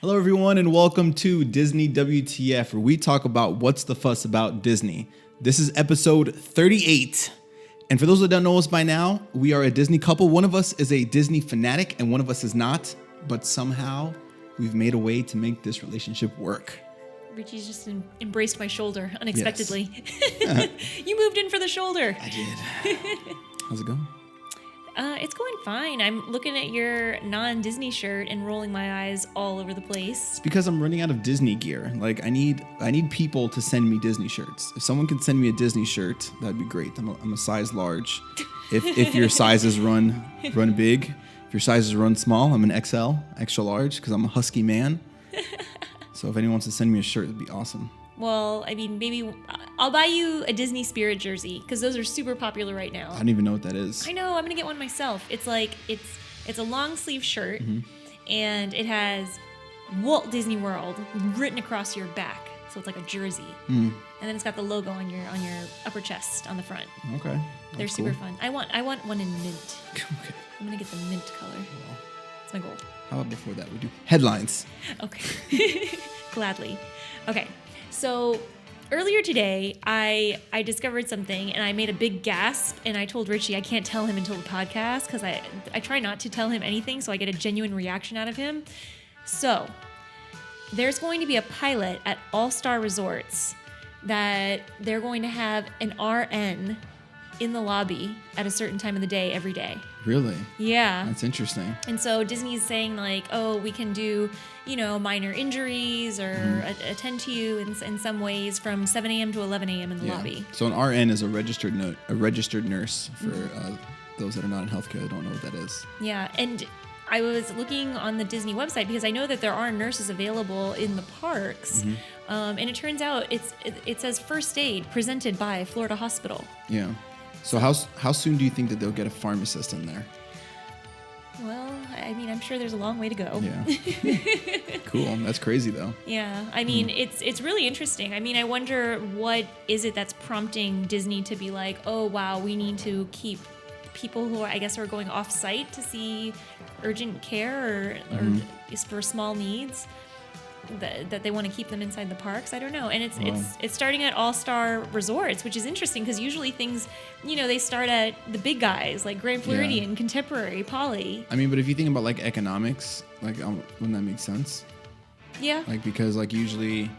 Hello, everyone, and welcome to Disney WTF, where we talk about what's the fuss about Disney. This is episode 38. And for those that don't know us by now, we are a Disney couple. One of us is a Disney fanatic, and one of us is not. But somehow, we've made a way to make this relationship work. Richie's just embraced my shoulder unexpectedly. Yes. You moved in for the shoulder. I did. How's it going? It's going fine. I'm looking at your non-Disney shirt and rolling my eyes all over the place. It's because I'm running out of Disney gear. Like I need people to send me Disney shirts. If someone can send me a Disney shirt, that'd be great. I'm a size large. If your sizes run big, if your sizes run small, I'm an XL, extra large, because I'm a husky man. So if anyone wants to send me a shirt, it'd be awesome. Well, I mean, maybe I'll buy you a Disney Spirit jersey because those are super popular right now. I don't even know what that is. I know. I'm gonna get one myself. It's like it's a long sleeve shirt, and it has Walt Disney World written across your back, so it's like a jersey. And then it's got the logo on your upper chest on the front. Okay, they're super fun. I want one in mint. Okay. I'm gonna get the mint color. Well, That's my goal. how about before that we do headlines? Okay. Gladly. Okay. So earlier today, I discovered something and I made a big gasp, and I told Richie I can't tell him until the podcast because I try not to tell him anything so I get a genuine reaction out of him. So there's going to be a pilot at All-Star Resorts that they're going to have an RN in the lobby at a certain time of the day every day. Really? Yeah. That's interesting. And so Disney's saying like, oh, we can do, minor injuries or attend to you in some ways from 7 a.m. to 11 a.m. in the lobby. So an RN is a registered nurse for those that are not in healthcare that don't know what that is. Yeah. And I was looking on the Disney website because I know that there are nurses available in the parks. And it turns out it says first aid presented by Florida Hospital. Yeah. So how soon do you think that they'll get a pharmacist in there? Well, I mean, I'm sure there's a long way to go. Yeah. Cool. That's crazy, though. Yeah. I mean, it's really interesting. I mean, I wonder what is it that's prompting Disney to be like, oh, wow, we need to keep people who are going off-site to see urgent care or for small needs, that they want to keep them inside the parks. I don't know. And it's starting at All-Star Resorts, which is interesting because usually things, they start at the big guys like Grand Floridian, Contemporary, Poly. I mean, but if you think about like economics, like wouldn't that make sense? Yeah. Like because like usually,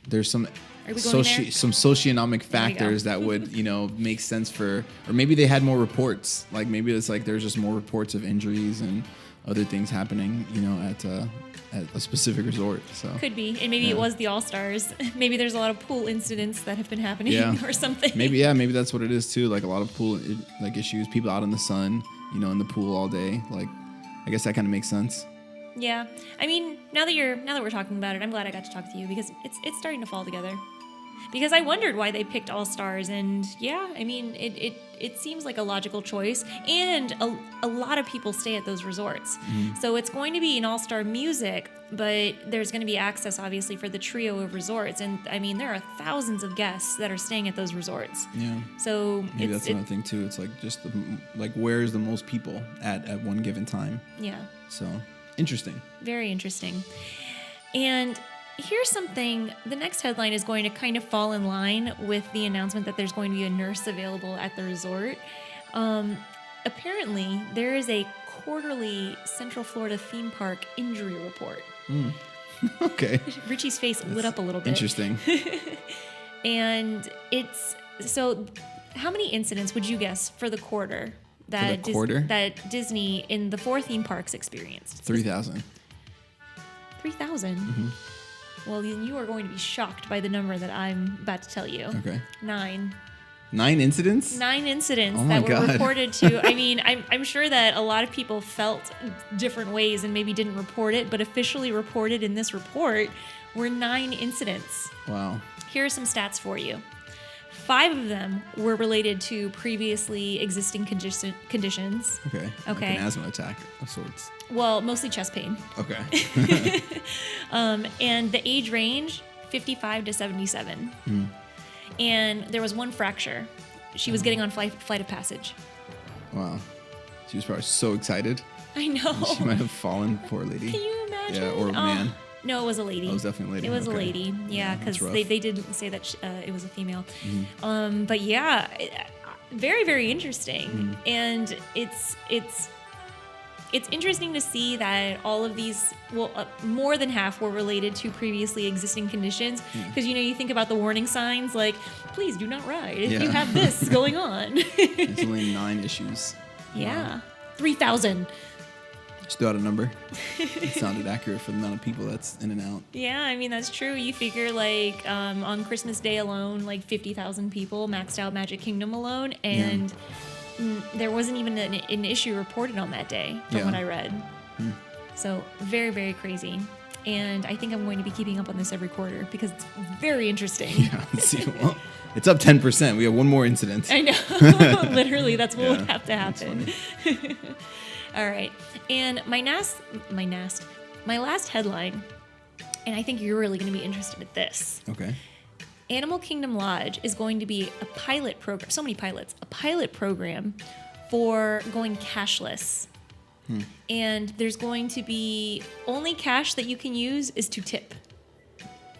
there's some some socioeconomic factors that would make sense for, or maybe they had more reports. Like maybe it's like there's just more reports of injuries and other things happening, at a specific resort. So could be. And maybe it was the All-Stars. Maybe there's a lot of pool incidents that have been happening or something. Maybe that's what it is too. Like a lot of pool issues, people out in the sun, in the pool all day. Like I guess that kind of makes sense. Yeah. I mean, now that we're talking about it, I'm glad I got to talk to you because it's starting to fall together. Because I wondered why they picked All-Stars, and I mean, it seems like a logical choice, and a lot of people stay at those resorts. So it's going to be an All-Star music, but there's going to be access, obviously, for the trio of resorts, and I mean, there are thousands of guests that are staying at those resorts. Yeah. So maybe that's another thing, too. It's like just, where's the most people at one given time? Yeah. So, interesting. Very interesting. And here's something, the next headline is going to kind of fall in line with the announcement that there's going to be a nurse available at the resort. Apparently, there is a quarterly Central Florida theme park injury report. Okay. Richie's face lit up a little bit. Interesting. And so how many incidents would you guess for the quarter that Disney in the 4 theme parks experienced? 3,000. 3,000? Well, you are going to be shocked by the number that I'm about to tell you. Okay. 9. 9 incidents? 9 incidents oh that were God. Reported to. I mean, I'm sure that a lot of people felt different ways and maybe didn't report it, but officially reported in this report were 9 incidents. Wow. Here are some stats for you. 5 of them were related to previously existing conditions. Okay. Like an asthma attack of sorts. Well, mostly chest pain. Okay. And the age range, 55 to 77. And there was 1 fracture. She was getting on flight of passage. Wow. She was probably so excited. I know. She might have fallen, poor lady. Can you imagine? Yeah, or a man. No, it was a lady. Oh, it was definitely a lady. It was a Okay. lady. Yeah, that's because rough. they did say that it was a female. But yeah, very, very interesting. And it's interesting to see that all of these, more than half were related to previously existing conditions. Because, you think about the warning signs like, please do not ride if you Yeah. have this going on. It's only 9 issues. Yeah. 3,000. Just threw out a number. It sounded accurate for the amount of people that's in and out. Yeah, I mean, that's true. You figure, like, on Christmas Day alone, like 50,000 people maxed out Magic Kingdom alone. And there wasn't even an issue reported on that day from what I read. So very, very crazy. And I think I'm going to be keeping up on this every quarter because it's very interesting. Yeah, see, well, it's up 10%. We have one more incident. I know. Literally, that's what would have to happen. All right. And my last headline, and I think you're really going to be interested in this. Okay. Animal Kingdom Lodge is going to be a pilot program. So many pilots. A pilot program for going cashless. And there's going to be only cash that you can use is to tip.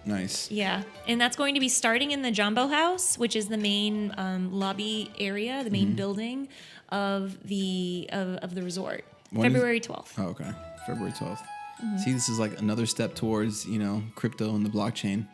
Nice. Yeah, and that's going to be starting in the Jumbo House, which is the main lobby area, the main building of the resort. February 12th. Oh, okay. February 12th. See, this is like another step towards, crypto and the blockchain.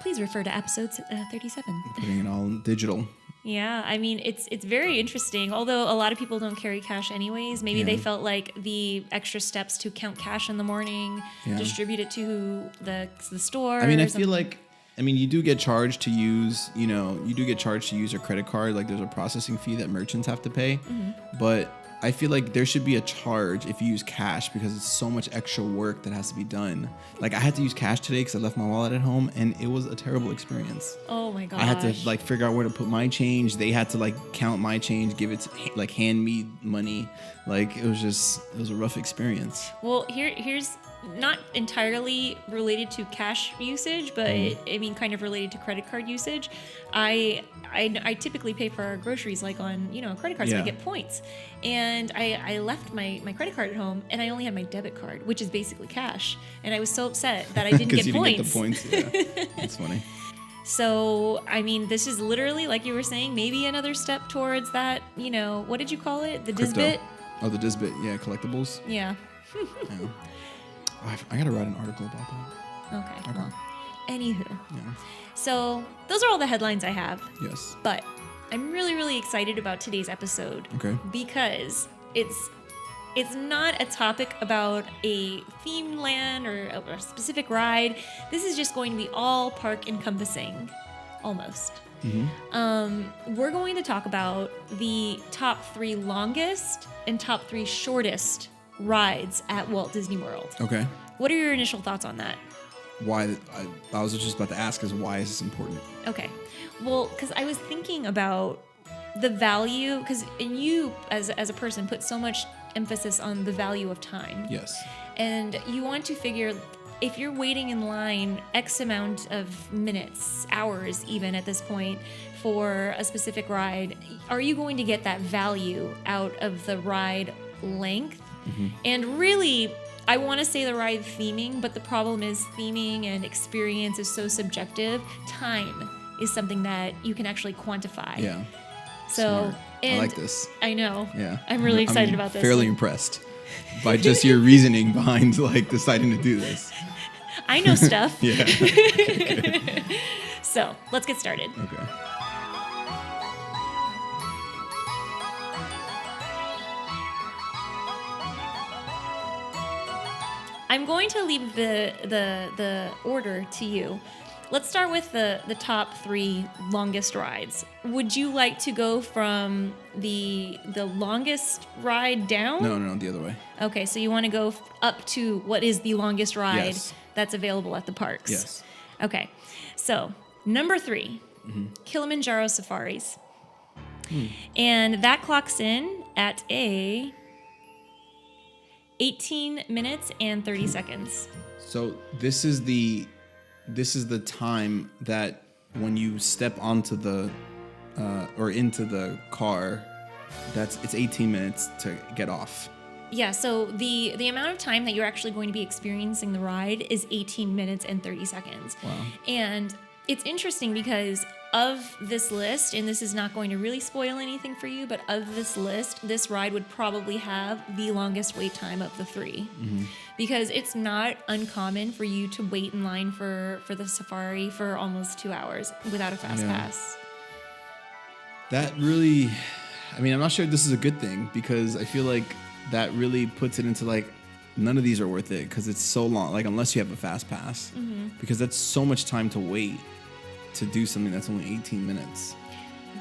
Please refer to episode 37. Putting it all digital. Yeah, I mean, it's very interesting. Although a lot of people don't carry cash anyways, maybe they felt like the extra steps to count cash in the morning, distribute it to the store. I mean, I feel like, you do get charged to use, your credit card. Like, there's a processing fee that merchants have to pay. But I feel like there should be a charge if you use cash because it's so much extra work that has to be done. Like, I had to use cash today because I left my wallet at home, and it was a terrible experience. Oh my gosh. I had to figure out where to put my change. They had to count my change, give it hand me money. It was a rough experience. Well, here's not entirely related to cash usage, but kind of related to credit card usage. I typically pay for our groceries on a credit card, so I get points. And I left my credit card at home, and I only had my debit card, which is basically cash. And I was so upset that I didn't get you points. Didn't get the points. Yeah, that's funny. So, this is literally, like you were saying, maybe another step towards that, what did you call it? The Crypto. Disbit? Oh, the Disbit. Yeah, collectibles. Yeah. Yeah. I gotta write an article about that. Okay. Well, anywho. Yeah. So, those are all the headlines I have. Yes. But I'm really, really excited about today's episode. Okay. Because it's not a topic about a themed land or a specific ride. This is just going to be all park encompassing, almost. We're going to talk about the top 3 longest and top 3 shortest rides at Walt Disney World. Okay. What are your initial thoughts on that? Why? I was just about to ask why is this important? Okay. Well, because I was thinking about the value, because you, as a person, put so much emphasis on the value of time. Yes. And you want to figure, if you're waiting in line X amount of minutes, hours even at this point, for a specific ride, are you going to get that value out of the ride length? And really, I want to say the ride theming, but the problem is theming and experience is so subjective. Time is something that you can actually quantify. Yeah. So, Smart. I like this. I know. Yeah. I'm really excited about this. Fairly impressed by just your reasoning behind deciding to do this. I know stuff. Yeah. Okay, So, let's get started. okay. I'm going to leave the order to you. Let's start with the top 3 longest rides. Would you like to go from the longest ride down? No, the other way. Okay, so you want to go up to what is the longest ride Yes. that's available at the parks? Yes. Okay, so number 3, Kilimanjaro Safaris. And that clocks in at 18 minutes and 30 seconds. So this is the time that when you step onto the or into the car, it's 18 minutes to get off. Yeah, so the amount of time that you're actually going to be experiencing the ride is 18 minutes and 30 seconds. Wow. And it's interesting because of this list, and this is not going to really spoil anything for you, but of this list, this ride would probably have the longest wait time of the three. Because it's not uncommon for you to wait in line for the safari for almost 2 hours without a fast pass. That really, I mean, I'm not sure if this is a good thing because I feel like that really puts it into like, none of these are worth it because it's so long, like unless you have a fast pass, because that's so much time to wait to do something that's only 18 minutes.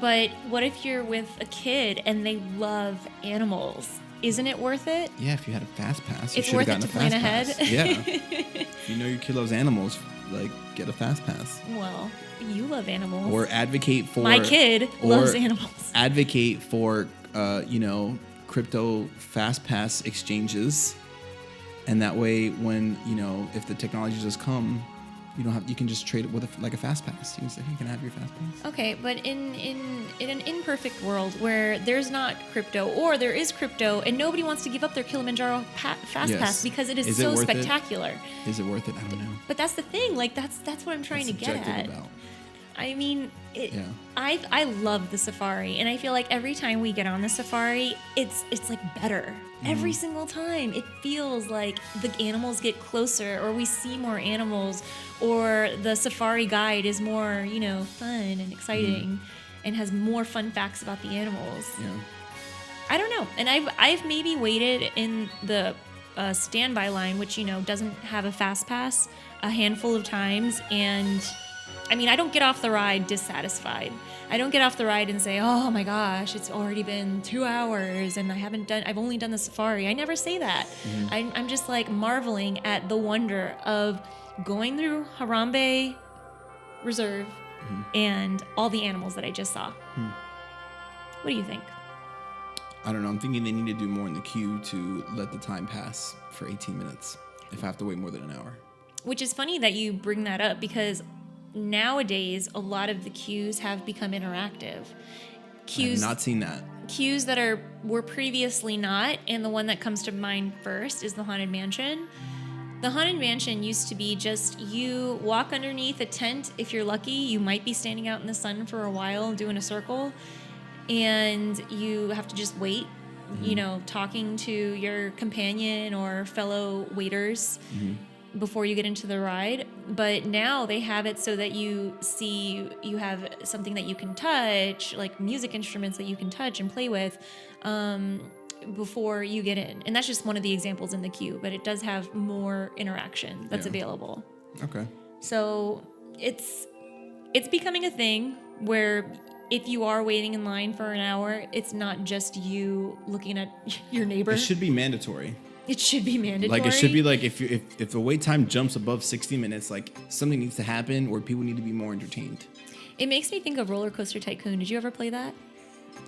But what if you're with a kid and they love animals? Isn't it worth it? Yeah, if you had a fast pass, you It's should have worth it gotten to a plan fast pass. ahead. Yeah. If you know your kid loves animals, like get a fast pass. Well, you love animals. Or advocate for My kid loves animals. Advocate for crypto fast pass exchanges, and that way when if the technology does come, you can just trade it with a fast pass. You can say, hey, can I have your fast pass? Okay, but in an imperfect world where there's not crypto, or there is crypto and nobody wants to give up their Kilimanjaro fast pass because it is so spectacular. Is it worth it? I don't know. But that's the thing. Like that's what I'm trying to get at. About. I mean, I love the safari, and I feel like every time we get on the safari, it's like better. Every single time, it feels like the animals get closer, or we see more animals, or the safari guide is more, fun and exciting, and has more fun facts about the animals. Yeah. I don't know, and I've maybe waited in the standby line, which doesn't have a fast pass, a handful of times, and I mean, I don't get off the ride dissatisfied. I don't get off the ride and say, oh my gosh, it's already been 2 hours and I've only done the safari. I never say that. I'm just like marveling at the wonder of going through Harambe Reserve and all the animals that I just saw. What do you think? I don't know. I'm thinking they need to do more in the queue to let the time pass for 18 minutes if I have to wait more than an hour. Which is funny that you bring that up because nowadays, a lot of the queues have become interactive. I've not seen that. Queues that were previously not, and the one that comes to mind first is the Haunted Mansion. The Haunted Mansion used to be just you walk underneath a tent. If you're lucky, you might be standing out in the sun for a while doing a circle, and you have to just wait, talking to your companion or fellow waiters. Before you get into the ride. But now they have it so that you have something that you can touch, like music instruments that you can touch and play with before you get in. And that's just one of the examples in the queue, but it does have more interaction that's available. Okay. So it's becoming a thing where if you are waiting in line for an hour, it's not just you looking at your neighbor. It should be mandatory. It should be mandatory. Like it should be like if the wait time jumps above 60 minutes, like something needs to happen or people need to be more entertained. It makes me think of Roller Coaster Tycoon. Did you ever play that?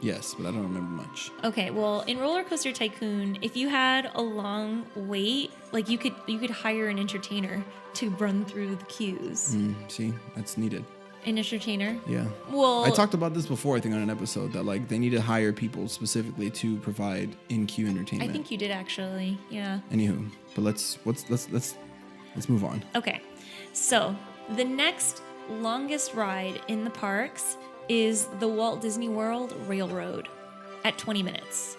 Yes, but I don't remember much. Okay, well, in Roller Coaster Tycoon, if you had a long wait, like you could hire an entertainer to run through the queues. See, that's needed. An entertainer? Yeah. Well, I talked about this before, I think, on an episode that like they need to hire people specifically to provide in-queue entertainment. I think you did actually. Yeah. Anywho, but let's move on. Okay. So, the next longest ride in the parks is the Walt Disney World Railroad at 20 minutes.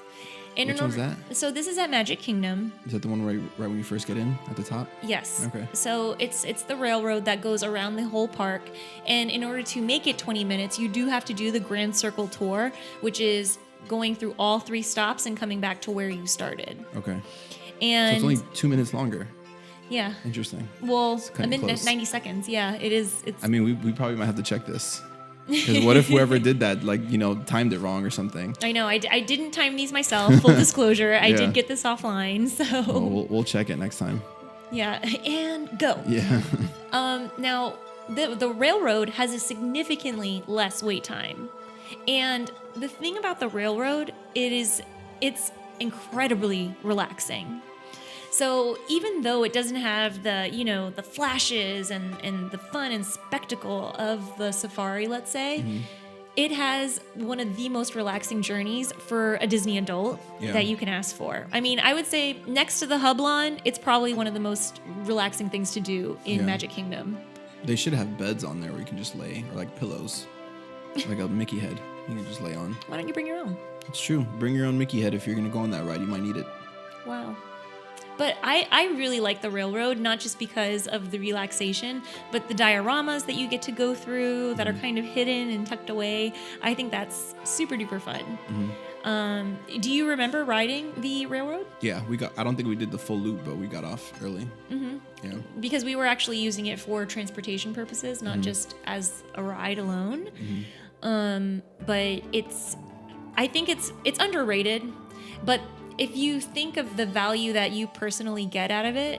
And which one's that? So this is at Magic Kingdom. Is that the one right when you first get in at the top? Yes. Okay. So it's the railroad that goes around the whole park, and in order to make it 20 minutes, you do have to do the Grand Circle Tour, which is going through all 3 stops and coming back to where you started. Okay. And so it's only 2 minutes longer. Yeah. Interesting. Well, a minute 90 seconds. Yeah, it is. I mean, we probably might have to check this. Because what if whoever did that, timed it wrong or something? I know. I didn't time these myself. Full disclosure. I did get this offline. So we'll check it next time. Yeah. And go. Yeah. Now, the railroad has a significantly less wait time. And the thing about the railroad, it's incredibly relaxing. So even though it doesn't have the flashes and the fun and spectacle of the safari, let's say, it has one of the most relaxing journeys for a Disney adult that you can ask for. I mean, I would say next to the Hublon, it's probably one of the most relaxing things to do in Magic Kingdom. They should have beds on there where you can just lay, or like pillows, like a Mickey head you can just lay on. Why don't you bring your own? It's true. Bring your own Mickey head if you're going to go on that ride. You might need it. Wow. But I really like the railroad, not just because of the relaxation, but the dioramas that you get to go through that are kind of hidden and tucked away. I think that's super duper fun. Mm-hmm. Do you remember riding the railroad? Yeah, I don't think we did the full loop, but we got off early. Mm-hmm. Yeah. Because we were actually using it for transportation purposes, not just as a ride alone. Mm-hmm. But I think it's underrated, but if you think of the value that you personally get out of it,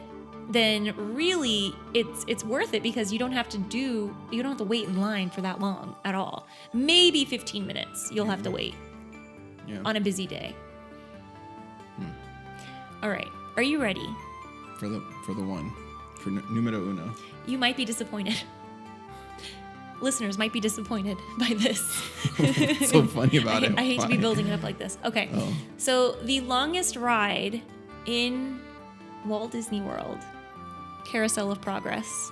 then really it's worth it because you don't have to wait in line for that long at all. Maybe 15 minutes you'll have to wait on a busy day. All right, are you ready? For the one, for numero uno. You might be disappointed. Listeners might be disappointed by this. What's so funny about it? I hate to be building it up like this. Okay. Oh. So the longest ride in Walt Disney World, Carousel of Progress.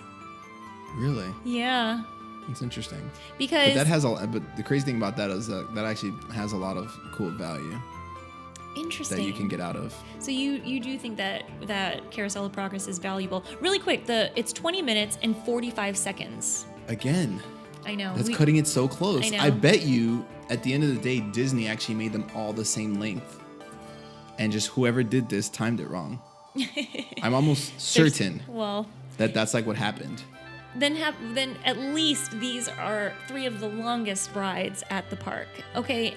Really? Yeah. It's interesting. Because but the crazy thing about that is that actually has a lot of cool value. Interesting. That you can get out of. So you do think that Carousel of Progress is valuable. Really quick, it's 20 minutes and 45 seconds. Again. I know. That's cutting it so close. I know. I bet you, at the end of the day, Disney actually made them all the same length. And just whoever did this timed it wrong. I'm almost certain that's like what happened. Then at least these are 3 of the longest rides at the park. Okay,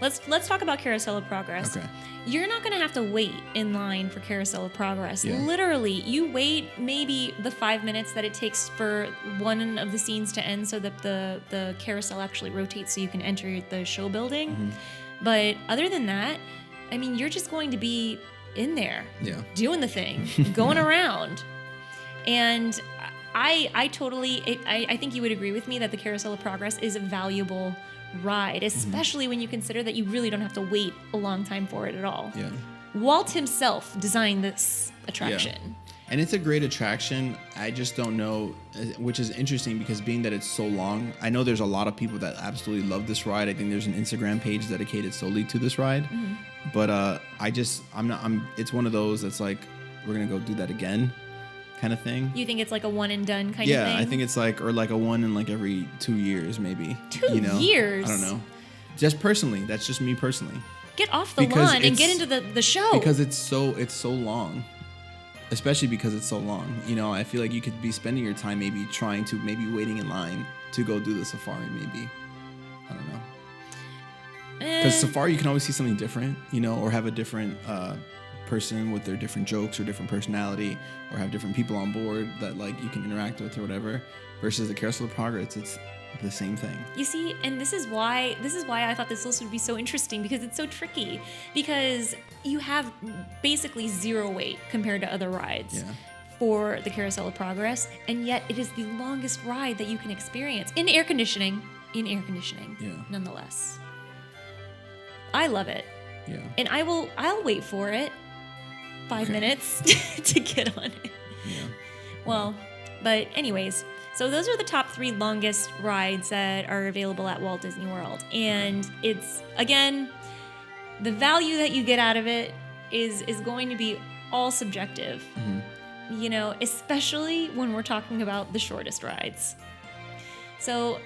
let's talk about Carousel of Progress. Okay. You're not going to have to wait in line for Carousel of Progress. Yeah. Literally, you wait maybe the 5 minutes that it takes for one of the scenes to end so that the carousel actually rotates so you can enter the show building. Mm-hmm. But other than that, I mean, you're just going to be in there doing the thing, going around. And I think you would agree with me that the Carousel of Progress is a valuable ride, especially when you consider that you really don't have to wait a long time for it at all. Yeah. Walt himself designed this attraction. Yeah. And it's a great attraction. I just don't know, which is interesting because being that it's so long, I know there's a lot of people that absolutely love this ride. I think there's an Instagram page dedicated solely to this ride. Mm-hmm. But it's one of those that's like, we're going to go do that again kind of thing. You think it's like a one and done kind of thing? Yeah, I think it's like a one in like every 2 years maybe. 2 years? I don't know. Just personally, that's just me personally. Get off the lawn and get into the show. Because it's so long. Especially because it's so long. I feel like you could be spending your time maybe waiting in line to go do the safari maybe. I don't know. Because safari, you can always see something different, or have a different person with their different jokes or different personality, or have different people on board that like you can interact with or whatever. Versus the Carousel of Progress, it's the same thing. You see, and this is why I thought this list would be so interesting, because it's so tricky. Because you have basically 0 wait compared to other rides for the Carousel of Progress, and yet it is the longest ride that you can experience in air conditioning. Nonetheless. I love it. Yeah. And I'll wait for it 5 minutes to get on it. Yeah. Well, but anyways, so those are the top 3 longest rides that are available at Walt Disney World. And it's, again, the value that you get out of it is going to be all subjective. Mm-hmm. Especially when we're talking about the shortest rides. So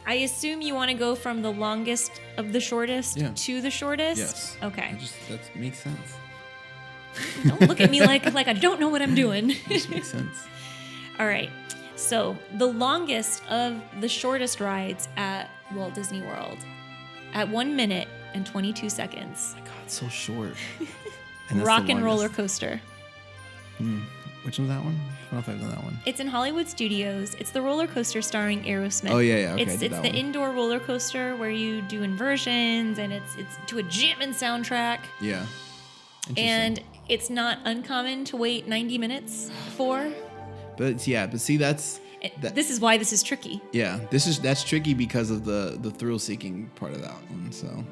I assume you want to go from the longest of the shortest to the shortest? Yes. Okay. That makes sense. Don't look at me like I don't know what I'm doing. It just makes sense. All right. So the longest of the shortest rides at Walt Disney World at 1 minute and 22 seconds. Oh my God, it's so short. Rock and Roller Coaster. Which one's that one? I don't know if I've done that one. It's in Hollywood Studios. It's the roller coaster starring Aerosmith. Oh yeah. Okay, it's the indoor roller coaster where you do inversions, and it's to a jammin' soundtrack. Yeah. And it's not uncommon to wait 90 minutes for. But see, that's. This is why this is tricky. Yeah, that's tricky because of the thrill seeking part of that one. So,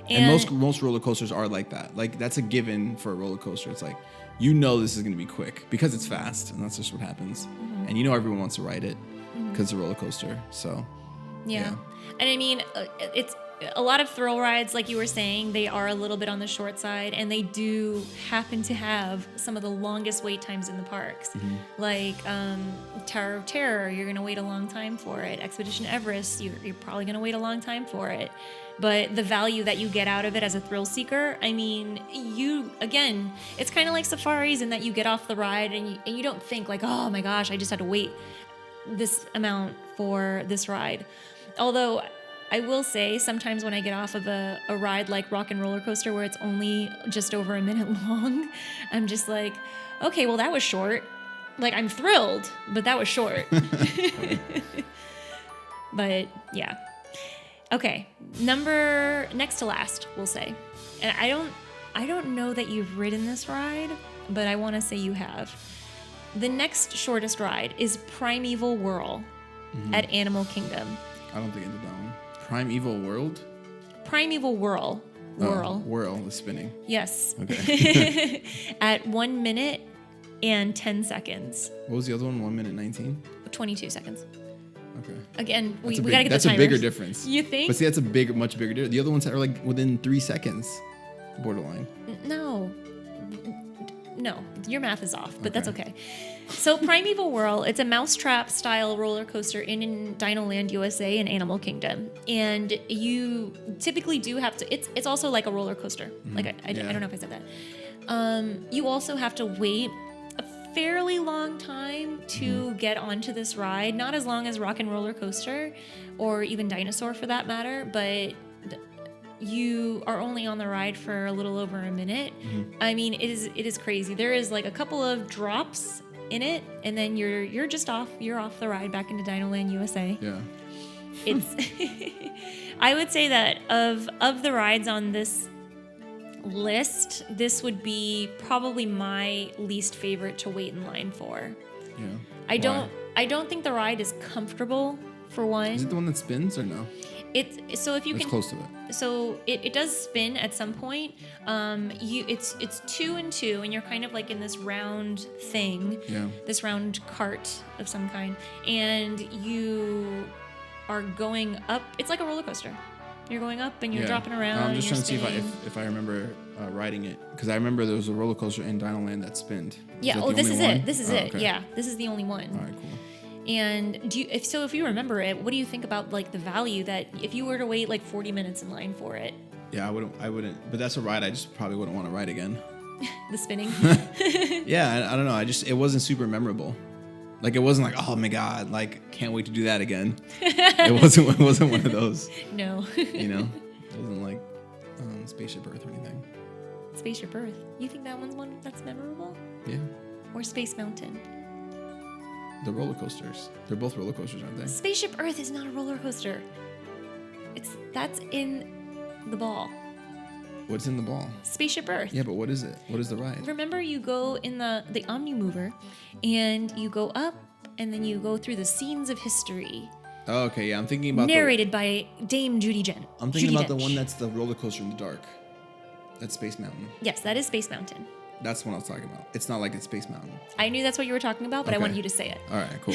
and most roller coasters are like that. Like that's a given for a roller coaster. It's like this is going to be quick because it's fast, and that's just what happens. And everyone wants to ride it because it's a roller coaster. So, yeah. And I mean, it's a lot of thrill rides, like you were saying, they are a little bit on the short side, and they do happen to have some of the longest wait times in the parks. Like Tower of Terror, you're going to wait a long time for it. Expedition Everest, you're probably going to wait a long time for it. But the value that you get out of it as a thrill seeker, I mean, it's kind of like safaris in that you get off the ride and you don't think like, oh my gosh, I just had to wait this amount for this ride. Although I will say sometimes when I get off of a ride like Rock and Roller Coaster where it's only just over a minute long, I'm just like, okay, well that was short. Like I'm thrilled, but that was short. But yeah. Okay, next to last, we'll say. And I don't know that you've ridden this ride, but I want to say you have. The next shortest ride is Primeval Whirl at Animal Kingdom. I don't think I did that one. Primeval World? Primeval Whirl. Whirl is spinning. Yes. Okay. At 1 minute and 10 seconds. What was the other one? 1 minute 19? 22 seconds. Okay. Again, we got to get the timers. That's a bigger difference. You think? But see, that's a much bigger difference. The other ones are like within 3 seconds, borderline. No, your math is off, but that's okay. So Primeval Whirl, it's a mousetrap style roller coaster in Dinoland USA and Animal Kingdom, and you typically do have to. It's also like a roller coaster. Like I don't know if I said that. You also have to wait a fairly long time to get onto this ride. Not as long as Rock and Roller Coaster, or even Dinosaur for that matter, but you are only on the ride for a little over a minute. I mean, it is crazy. There is like a couple of drops in it, and then you're just off. You're off the ride back into Dinoland USA. Yeah. It's. I would say that of the rides on this list, this would be probably my least favorite to wait in line for. Yeah. I don't think the ride is comfortable, for one. Is it the one that spins or no? It's so if you it's can close to it. So it does spin at some point. It's 2 and 2, and you're kind of like in this round thing, this round cart of some kind, and you are going up. It's like a roller coaster. You're going up and you're dropping around. I'm just trying to see if I remember riding it, because I remember there was a roller coaster in Dinoland that spinned. Yeah. Oh, this is it. This is it. Okay. Yeah. This is the only one. All right. Cool. And if you remember it, what do you think about like the value that if you were to wait like 40 minutes in line for it? Yeah, I wouldn't. But that's a ride I just probably wouldn't want to ride again. The spinning. Yeah, I don't know. It wasn't super memorable. Like it wasn't like, oh my god, like can't wait to do that again. It wasn't one of those. No. You know, it wasn't like Spaceship Earth or anything. Spaceship Earth. You think that one's one that's memorable? Yeah. Or Space Mountain? The roller coasters. They're both roller coasters, aren't they? Spaceship Earth is not a roller coaster. That's in the ball. What's in the ball? Spaceship Earth. Yeah, but what is it? What is the ride? Remember, you go in the Omnimover, and you go up, and then you go through the scenes of history. Oh, okay, yeah, I'm thinking about narrated by Dame Judi Dench. I'm thinking about the one that's the roller coaster in the dark. That's Space Mountain. Yes, that is Space Mountain. That's what I was talking about. It's not like it's Space Mountain. I knew that's what you were talking about, but I wanted you to say it. All right, cool.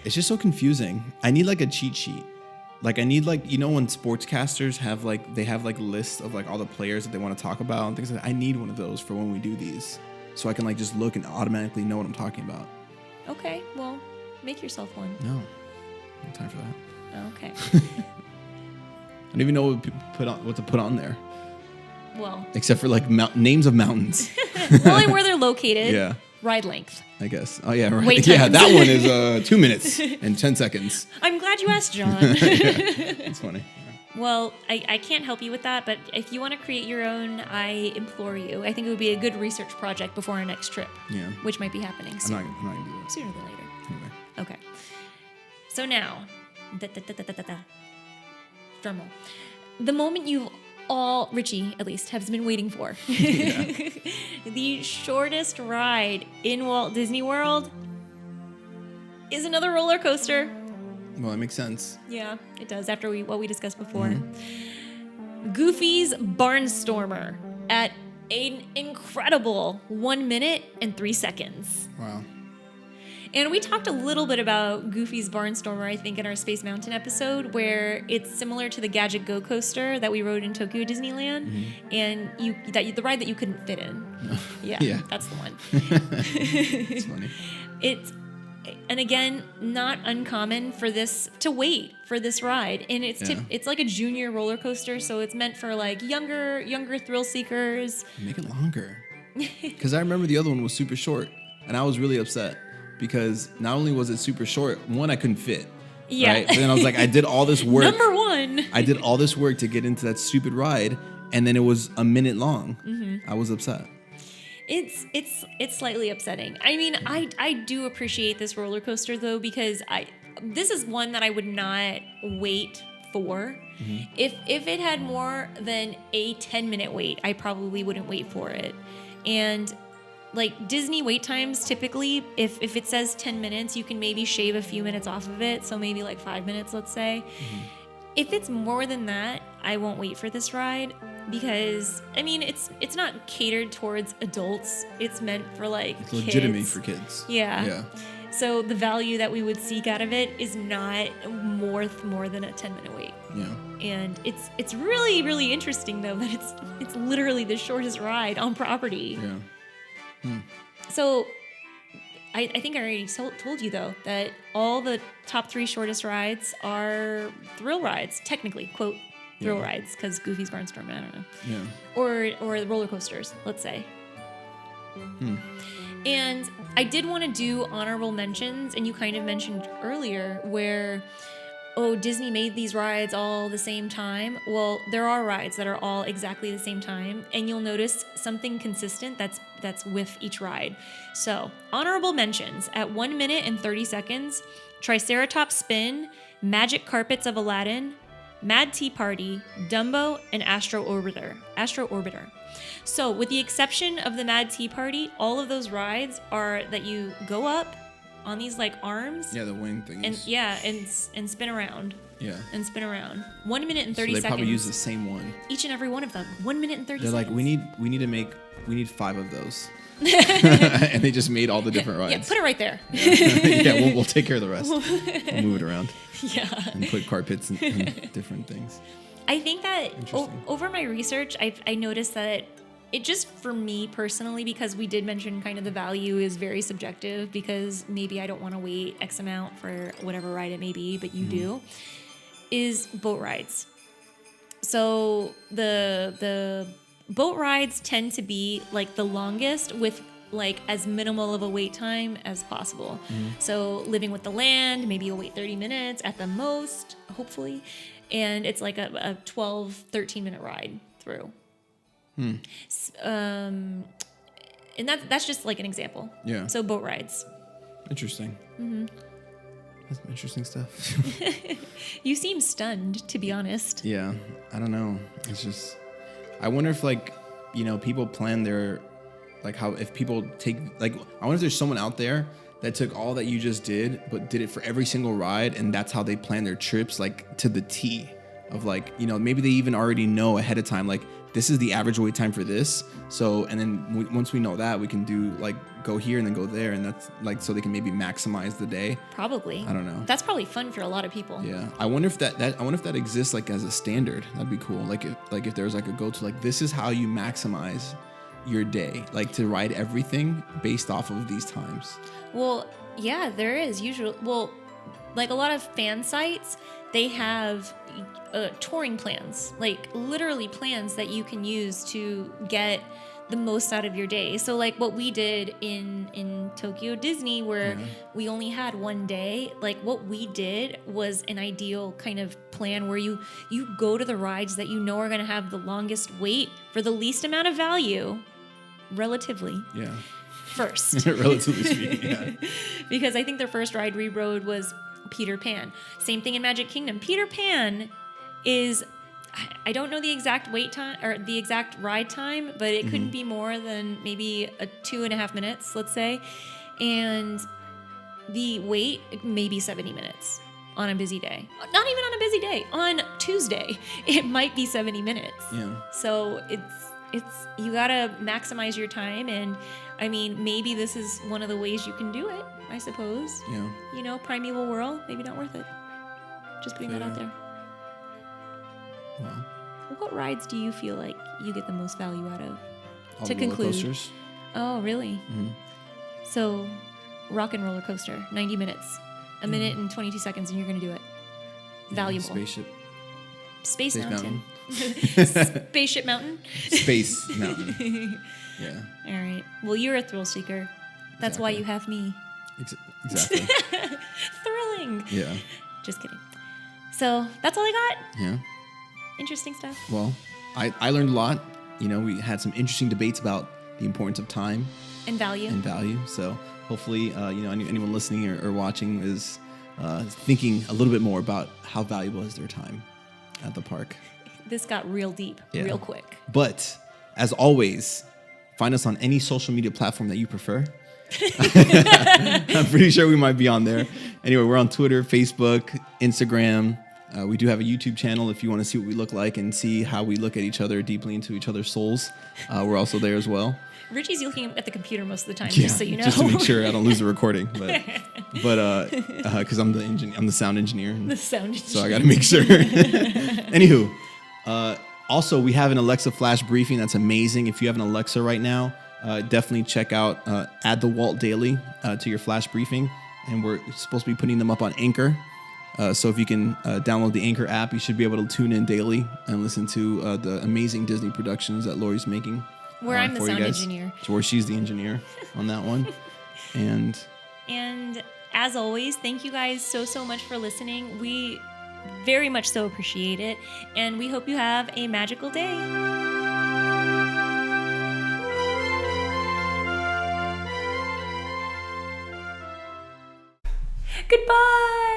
It's just so confusing. I need like a cheat sheet. Like I need like, you know, when sportscasters have like, they have like lists of like all the players that they want to talk about and things like that. I need one of those for when we do these, so I can like just look and automatically know what I'm talking about. Okay, well, make yourself one. No, no time for that. Okay. I don't even know what to put on there. Well, except for like names of mountains. well, and where they're located. Yeah. Ride length. I guess. Oh yeah, right. Wait Yeah, times. that one is 2 minutes and 10 seconds. I'm glad you asked, John. It's funny. Well, I can't help you with that, but if you want to create your own, I implore you. I think it would be a good research project before our next trip. Yeah. Which might be happening soon. I'm not gonna do that. Sooner than later. Anyway. Okay. So now, drum roll. The moment you've all, Richie at least, has been waiting for. The shortest ride in Walt Disney World, is another roller coaster. Well, that makes sense. Yeah, it does. After what we discussed before. Goofy's Barnstormer at an incredible 1 minute and 3 seconds. Wow. And we talked a little bit about Goofy's Barnstormer, I think, in our Space Mountain episode, where it's similar to the Gadget Go coaster that we rode in Tokyo Disneyland, and the ride that you couldn't fit in. Yeah, that's the one. It's funny. And again, not uncommon for this to wait for this ride, and it's like a junior roller coaster, so it's meant for like younger thrill seekers. Make it longer, because I remember the other one was super short, and I was really upset because not only was it super short, one, I couldn't fit. Yeah. Right? But then I was like, I did all this work. Number one. I did all this work to get into that stupid ride, and then it was a minute long. I was upset. It's slightly upsetting. I mean, I do appreciate this roller coaster though, because this is one that I would not wait for. If it had more than a 10-minute wait, I probably wouldn't wait for it. And like Disney wait times, typically, if it says 10 minutes, you can maybe shave a few minutes off of it. So maybe like 5 minutes, let's say. If it's more than that, I won't wait for this ride, because I mean, it's not catered towards adults. It's meant for like It's kids. legitimate for kids. Yeah. So the value that we would seek out of it is not more than a 10-minute wait. Yeah. And it's really, really interesting though that it's literally the shortest ride on property. Yeah. So I think I already told you though that all the top 3 shortest rides are thrill rides, technically, quote, thrill rides, because Goofy's Barnstormer, I don't know. Yeah. Or the roller coasters, let's say. And I did want to do honorable mentions, and you kind of mentioned earlier where, Disney made these rides all the same time. Well, there are rides that are all exactly the same time, and you'll notice something consistent that's with each ride. So, honorable mentions at 1 minute and 30 seconds, Triceratops Spin, Magic Carpets of Aladdin, Mad Tea Party, Dumbo, and Astro Orbiter. So, with the exception of the Mad Tea Party, all of those rides are that you go up on these like arms. Yeah, the wing things. And spin around. Yeah. And spin around. 1 minute and 30 so they seconds. probably use the same one. Each and every one of them. 1 minute and 30 They're seconds. like, we need 5 of those. And they just made all the different rides. Yeah, put it right there. Yeah, we'll take care of the rest. We'll move it around. Yeah. And put carpets and different things. I think that over my research, I noticed that it just, for me personally, because we did mention kind of the value is very subjective, because maybe I don't want to wait X amount for whatever ride it may be, but you do, is boat rides. So the boat rides tend to be like the longest with like as minimal of a wait time as possible. So Living with the Land, maybe you'll wait 30 minutes at the most, hopefully. And it's like a 12, 13 minute ride through. And that's just like an example. Yeah. So boat rides. Interesting. That's some interesting stuff. You seem stunned, to be honest. Yeah. I don't know. It's just, I wonder if like, people plan their, like how, if people take, like, I wonder if there's someone out there that took all that you just did, but did it for every single ride. And that's how they plan their trips, like to the T of like, maybe they even already know ahead of time, like, this is the average wait time for this. So, and then once we know that, we can do like go here and then go there. And that's like, so they can maybe maximize the day. Probably. I don't know. That's probably fun for a lot of people. Yeah. I wonder if that exists like as a standard. That'd be cool. Like if there's like a go-to, like this is how you maximize your day, like to ride everything based off of these times. Well, yeah, there is usually, like a lot of fan sites, they have touring plans, like literally plans that you can use to get the most out of your day. So like what we did in Tokyo Disney, where we only had 1 day, like what we did was an ideal kind of plan where you go to the rides that you know are going to have the longest wait for the least amount of value, relatively. Yeah. First. Relatively speaking, yeah. Because I think their first ride we rode was Peter Pan. Same thing in Magic Kingdom. Peter Pan is, I don't know the exact wait time or the exact ride time, but it couldn't be more than maybe 2.5 minutes, let's say. And the wait may be 70 minutes on a busy day. Not even on a busy day. On Tuesday, it might be 70 minutes. Yeah. So it's you gotta maximize your time, and I mean, maybe this is one of the ways you can do it, I suppose. Yeah. You know, Primeval World, maybe not worth it. Just putting that out there. Well, What rides do you feel like you get the most value out of? all To the roller conclude. coasters. Oh, really? Mhm. So, rock and roller coaster, 90 minutes, a minute and 22 seconds, and you're gonna do it. Valuable. Spaceship. Space Space Mountain. Mountain. Spaceship Mountain. Space Mountain. Yeah. All right. Well, you're a thrill seeker. That's why Exactly. you have me. Exactly. Thrilling. Yeah. Just kidding. So that's all I got. Yeah. Interesting stuff. Well, I learned a lot. You know, we had some interesting debates about the importance of time And value. and value. So hopefully, you know, anyone listening or watching is thinking a little bit more about how valuable is their time at the park. This got real deep, Yeah. real quick. But as always, find us on any social media platform that you prefer. I'm pretty sure we might be on there. Anyway, we're on Twitter, Facebook, Instagram. We do have a YouTube channel if you want to see what we look like and see how we look at each other deeply into each other's souls. We're also there as well. Richie's looking at the computer most of the time, just so you know. Just to make sure I don't lose the recording. But because I'm the sound engineer. The sound. So I got to make sure. Anywho, also we have an Alexa flash briefing that's amazing. If you have an Alexa right now, definitely check out Add the Walt Daily to your flash briefing, and we're supposed to be putting them up on Anchor. So if you can download the Anchor app, you should be able to tune in daily and listen to the amazing Disney productions that Lori's making. Where I'm the for you sound guys. engineer. Where she's the engineer on that one. And as always, thank you guys so much for listening. We very much so appreciate it, and we hope you have a magical day. Goodbye.